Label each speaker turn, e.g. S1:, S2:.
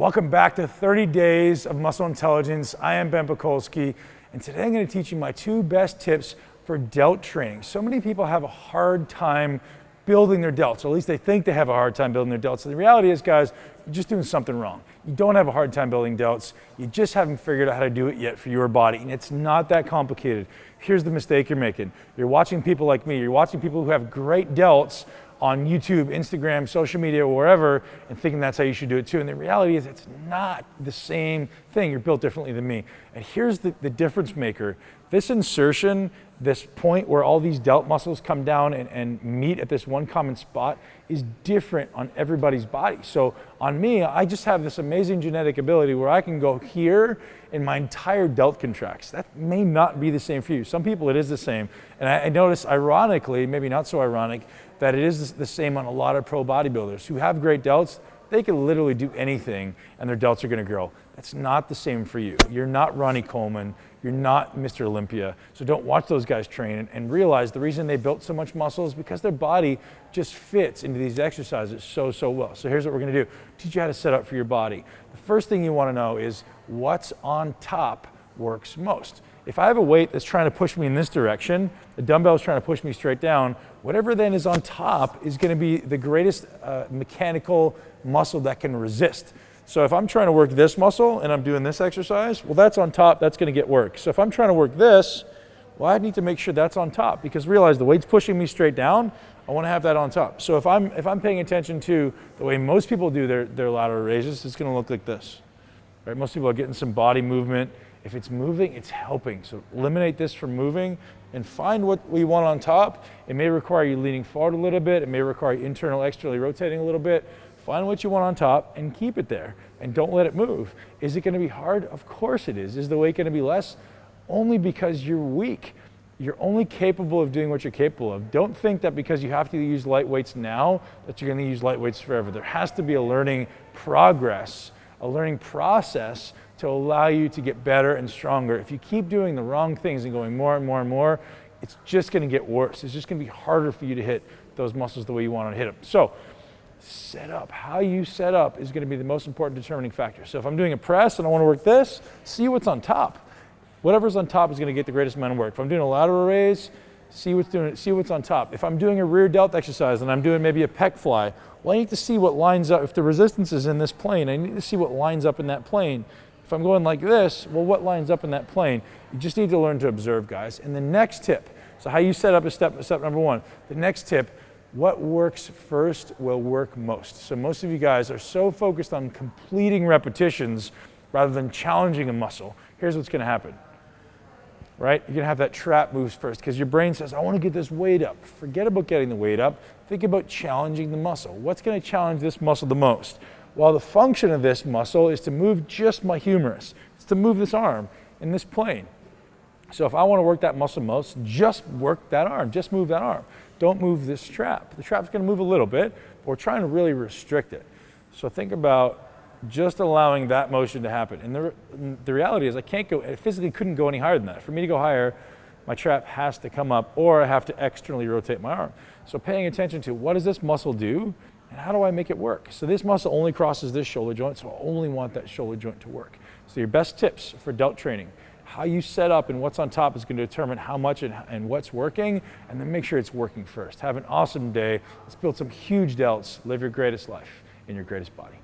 S1: Welcome back to 30 Days of Muscle Intelligence. I am Ben Pakulski, and today I'm going to teach you my 2 best tips for delt training. So many people have a hard time building their delts, or at least they think they have a hard time building their delts. So the reality is, guys, you're just doing something wrong. You don't have a hard time building delts. You just haven't figured out how to do it yet for your body, and it's not that complicated. Here's the mistake you're making. You're watching people like me. You're watching people who have great delts on YouTube, Instagram, social media, or wherever, and thinking that's how you should do it too. And the reality is it's not the same thing. You're built differently than me. And here's the difference maker. This insertion, this point where all these delt muscles come down and meet at this one common spot is different on everybody's body. So on me, I just have this amazing genetic ability where I can go here and my entire delt contracts. That may not be the same for you. Some people it is the same. And I notice, ironically, maybe not so ironic, that it is the same on a lot of pro bodybuilders who have great delts. They can literally do anything and their delts are gonna grow. That's not the same for you. You're not Ronnie Coleman, you're not Mr. Olympia. So don't watch those guys train and realize the reason they built so much muscle is because their body just fits into these exercises so well. So here's what we're gonna do. Teach you how to set up for your body. The first thing you wanna know is what's on top works most. If I have a weight that's trying to push me in this direction, the dumbbell is trying to push me straight down, whatever then is on top is gonna be the greatest mechanical muscle that can resist. So if I'm trying to work this muscle and I'm doing this exercise, well, that's on top, that's gonna get work. So if I'm trying to work this, well, I need to make sure that's on top, because realize the weight's pushing me straight down, I wanna have that on top. So if I'm paying attention to the way most people do their lateral raises, it's gonna look like this. Right? Most people are getting some body movement. If it's moving, it's helping. So eliminate this from moving and find what we want on top. It may require you leaning forward a little bit. It may require you externally rotating a little bit. Find what you want on top and keep it there and don't let it move. Is it gonna be hard? Of course it is. Is the weight gonna be less? Only because you're weak. You're only capable of doing what you're capable of. Don't think that because you have to use light weights now that you're gonna use light weights forever. There has to be a learning progress, a learning process to allow you to get better and stronger. If you keep doing the wrong things and going more and more and more, it's just gonna get worse. It's just gonna be harder for you to hit those muscles the way you want to hit them. So set up, how you set up is gonna be the most important determining factor. So if I'm doing a press and I wanna work this, see what's on top. Whatever's on top is gonna get the greatest amount of work. If I'm doing a lateral raise, see what's on top. If I'm doing a rear delt exercise and I'm doing maybe a pec fly, well, I need to see what lines up. If the resistance is in this plane, I need to see what lines up in that plane. If I'm going like this, well, what lines up in that plane? You just need to learn to observe, guys. And the next tip, so how you set up is step number 1. The next tip, what works first will work most. So most of you guys are so focused on completing repetitions rather than challenging a muscle. Here's what's gonna happen, right? You're gonna have that trap moves first because your brain says, I wanna get this weight up. Forget about getting the weight up. Think about challenging the muscle. What's gonna challenge this muscle the most? Well, the function of this muscle is to move just my humerus. It's to move this arm in this plane. So if I want to work that muscle most, just work that arm, just move that arm. Don't move this trap. The trap's going to move a little bit, but we're trying to really restrict it. So think about just allowing that motion to happen. And the reality is I physically couldn't go any higher than that. For me to go higher, my trap has to come up or I have to externally rotate my arm. So paying attention to what does this muscle do? And how do I make it work? So this muscle only crosses this shoulder joint, so I only want that shoulder joint to work. So your best tips for delt training, how you set up and what's on top is going to determine how much and what's working, and then make sure it's working first. Have an awesome day. Let's build some huge delts. Live your greatest life in your greatest body.